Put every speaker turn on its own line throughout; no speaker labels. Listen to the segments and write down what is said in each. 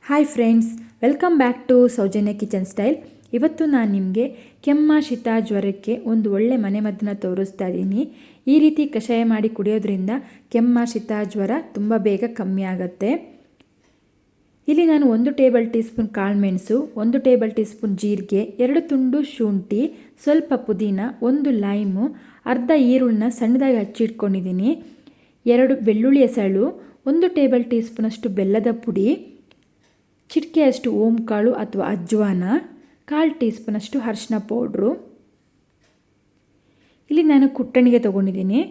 Hi friends, welcome back to Soujanya kitchen style. ಇವತ್ತು ನಾನು ನಿಮಗೆ ಕೆಮ್ಮ ಶೀತ ಜ್ವರಕ್ಕೆ ಒಂದು ಒಳ್ಳೆ ಮನೆಮದ್ದನ್ನು ತೋರಿಸ್ತಾ ಇದ್ದೀನಿ. ಈ ರೀತಿ ಕಷಾಯ ಮಾಡಿ ಕುಡಿಯೋದ್ರಿಂದ ಕೆಮ್ಮ ಶೀತ ಜ್ವರ ತುಂಬ ಬೇಗ ಕಮ್ಮಿ ಆಗುತ್ತೆ. ಇಲ್ಲಿ ನಾನು 1 ಟೇಬಲ್ ಟೀ ಸ್ಪೂನ್ ಕಾಳುಮೆಣಸು, 1 ಟೇಬಲ್ ಟೀ ಸ್ಪೂನ್ ಜೀರಿಗೆ, 2 ತುಂಡು ಶುಂಠಿ, ಸ್ವಲ್ಪ ಪುದೀನ, 1 ಲೈಮು, ಅರ್ಧ ಈರುಳ್ಳನ್ನ ಸಣ್ಣದಾಗಿ ಹಚ್ಚಿಟ್ಕೊಂಡಿದ್ದೀನಿ, 2 ಬೆಳ್ಳುಳ್ಳಿ ಎಸಳು, 1 ಟೇಬಲ್ ಟೀ ಸ್ಪೂನಷ್ಟು ಬೆಲ್ಲದ ಪುಡಿ, ಚಿಟಿಕೆಯಷ್ಟು ಓಂಕಾಳು ಅಥವಾ ಅಜ್ವಾನ, 1/4 ಟೀ ಸ್ಪೂನಷ್ಟು ಅರಿಶಿನ ಪೌಡ್ರು. ಇಲ್ಲಿ ನಾನು ಕುಟ್ಟಣಿಗೆ ತೊಗೊಂಡಿದ್ದೀನಿ.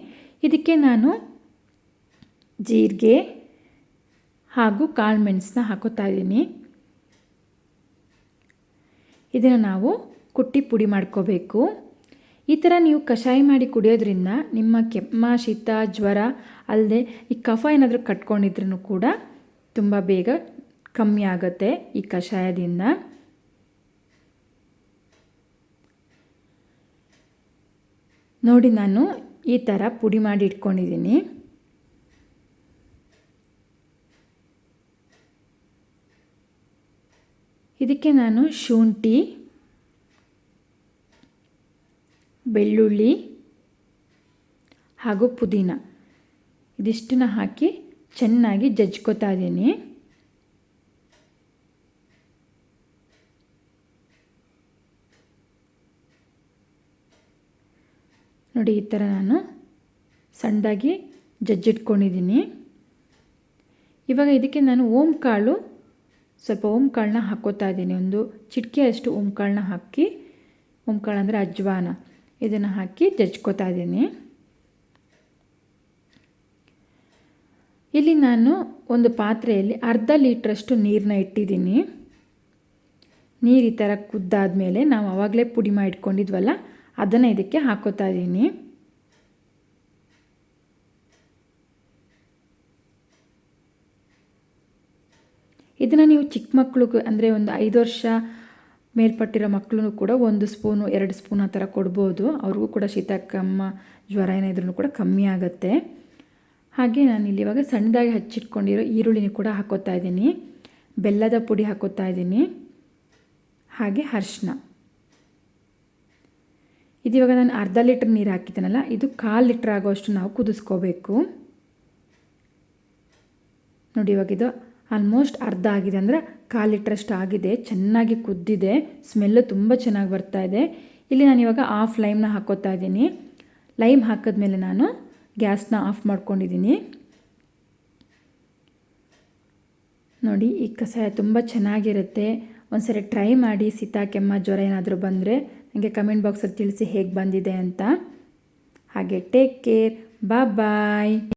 ಇದಕ್ಕೆ ನಾನು ಜೀರಿಗೆ ಹಾಗೂ ಕಾಳುಮೆಣಸನ್ನ ಹಾಕೋತಾ ಇದ್ದೀನಿ. ಇದನ್ನು ನಾವು ಕುಟ್ಟಿ ಪುಡಿ ಮಾಡ್ಕೋಬೇಕು. ಈ ಥರ ನೀವು ಕಷಾಯ ಮಾಡಿ ಕುಡಿಯೋದ್ರಿಂದ ನಿಮ್ಮ ಕೆಮ್ಮ ಶೀತ ಜ್ವರ ಅಲ್ಲದೆ ಈ ಕಫ ಏನಾದರೂ ಕಟ್ಕೊಂಡಿದ್ರೂ ಕೂಡ ತುಂಬ ಬೇಗ ಕಮ್ಮಿ ಆಗುತ್ತೆ ಈ ಕಷಾಯದಿಂದ. ನೋಡಿ, ನಾನು ಈ ಥರ ಪುಡಿ ಮಾಡಿ ಇಟ್ಕೊಂಡಿದ್ದೀನಿ. ಇದಕ್ಕೆ ನಾನು ಶುಂಠಿ, ಬೆಳ್ಳುಳ್ಳಿ ಹಾಗೂ ಪುದೀನ ಇದಿಷ್ಟನ್ನ ಹಾಕಿ ಚೆನ್ನಾಗಿ ಜಜ್ಕೋತಾ ಇದ್ದೀನಿ. ನೋಡಿ, ಈ ಥರ ನಾನು ಸಣ್ಣದಾಗಿ ಜಜ್ಜಿಟ್ಕೊಂಡಿದ್ದೀನಿ. ಇವಾಗ ಇದಕ್ಕೆ ನಾನು ಸ್ವಲ್ಪ ಓಂಕಾಳನ್ನ ಹಾಕೋತಾ ಇದ್ದೀನಿ. ಒಂದು ಚಿಟಿಕೆಯಷ್ಟು ಓಂಕಾಳನ್ನ ಹಾಕಿ, ಓಂಕಾಳು ಅಂದರೆ ಅಜ್ವಾನ, ಇದನ್ನು ಹಾಕಿ ಜಜ್ಕೋತಾ ಇದ್ದೀನಿ. ಇಲ್ಲಿ ನಾನು ಒಂದು ಪಾತ್ರೆಯಲ್ಲಿ ಅರ್ಧ ಲೀಟ್ರಷ್ಟು ನೀರನ್ನ ಇಟ್ಟಿದ್ದೀನಿ. ನೀರು ಈ ಥರ ಕುದ್ದಾದಮೇಲೆ ನಾವು ಆವಾಗಲೇ ಪುಡಿ ಮಾಡಿಟ್ಕೊಂಡಿದ್ವಲ್ಲ ಅದನ್ನು ಇದಕ್ಕೆ ಹಾಕೋತಾ ಇದ್ದೀನಿ. ಇದನ್ನು ನೀವು ಚಿಕ್ಕ ಮಕ್ಕಳಿಗೂ ಅಂದರೆ ಒಂದು 5 ವರ್ಷ ಮೇಲ್ಪಟ್ಟಿರೋ ಮಕ್ಕಳು ಕೂಡ 1 ಸ್ಪೂನು 2 ಸ್ಪೂನ್ ಆ ಥರ ಕೊಡ್ಬೋದು. ಅವ್ರಿಗೂ ಕೂಡ ಶೀತ ಕೆಮ್ಮ ಜ್ವರ ಏನಾದ್ರೂ ಕೂಡ ಕಮ್ಮಿ ಆಗುತ್ತೆ. ಹಾಗೆ ನಾನು ಇಲ್ಲಿ ಇವಾಗ ಸಣ್ಣದಾಗಿ ಹಚ್ಚಿಟ್ಕೊಂಡಿರೋ ಈರುಳ್ಳಿನ ಕೂಡ ಹಾಕೋತಾ ಇದ್ದೀನಿ, ಬೆಲ್ಲದ ಪುಡಿ ಹಾಕೋತಾ ಇದ್ದೀನಿ, ಹಾಗೆ ಅರಿಶಿನ. ಇದಿವಾಗ ನಾನು ಅರ್ಧ ಲೀಟ್ರ್ ನೀರು ಹಾಕಿದ್ದೀನಲ್ಲ, ಇದು 1/4 ಲೀಟ್ರ್ ಆಗೋಷ್ಟು ನಾವು ಕುದಿಸ್ಕೋಬೇಕು. ನೋಡಿ, ಇವಾಗ ಇದು ಆಲ್ಮೋಸ್ಟ್ ಅರ್ಧ ಆಗಿದೆ, ಅಂದರೆ 1/4 ಲೀಟ್ರಷ್ಟು ಆಗಿದೆ. ಚೆನ್ನಾಗಿ ಕುದ್ದಿದೆ, ಸ್ಮೆಲ್ಲು ತುಂಬ ಚೆನ್ನಾಗಿ ಬರ್ತಾ ಇದೆ. ಇಲ್ಲಿ ನಾನು ಇವಾಗ ಆಫ್ ಲೈಮ್ನ ಹಾಕೋತಾ ಇದ್ದೀನಿ. ಲೈಮ್ ಹಾಕಿದ್ಮೇಲೆ ನಾನು ಗ್ಯಾಸ್ನ ಆಫ್ ಮಾಡ್ಕೊಂಡಿದ್ದೀನಿ. ನೋಡಿ, ಈ ಕಷಾಯ ತುಂಬ ಚೆನ್ನಾಗಿರುತ್ತೆ. ಒಂದ್ಸರಿ ಟ್ರೈ ಮಾಡಿ. ಶೀತ ಕೆಮ್ಮ ಜ್ವರ ಏನಾದರೂ ಬಂದರೆ ನನಗೆ ಕಮೆಂಟ್ ಬಾಕ್ಸಲ್ಲಿ ತಿಳಿಸಿ ಹೇಗೆ ಬಂದಿದೆ ಅಂತ. ಹಾಗೆ ಟೇಕ್ ಕೇರ್, ಬಾಯ್.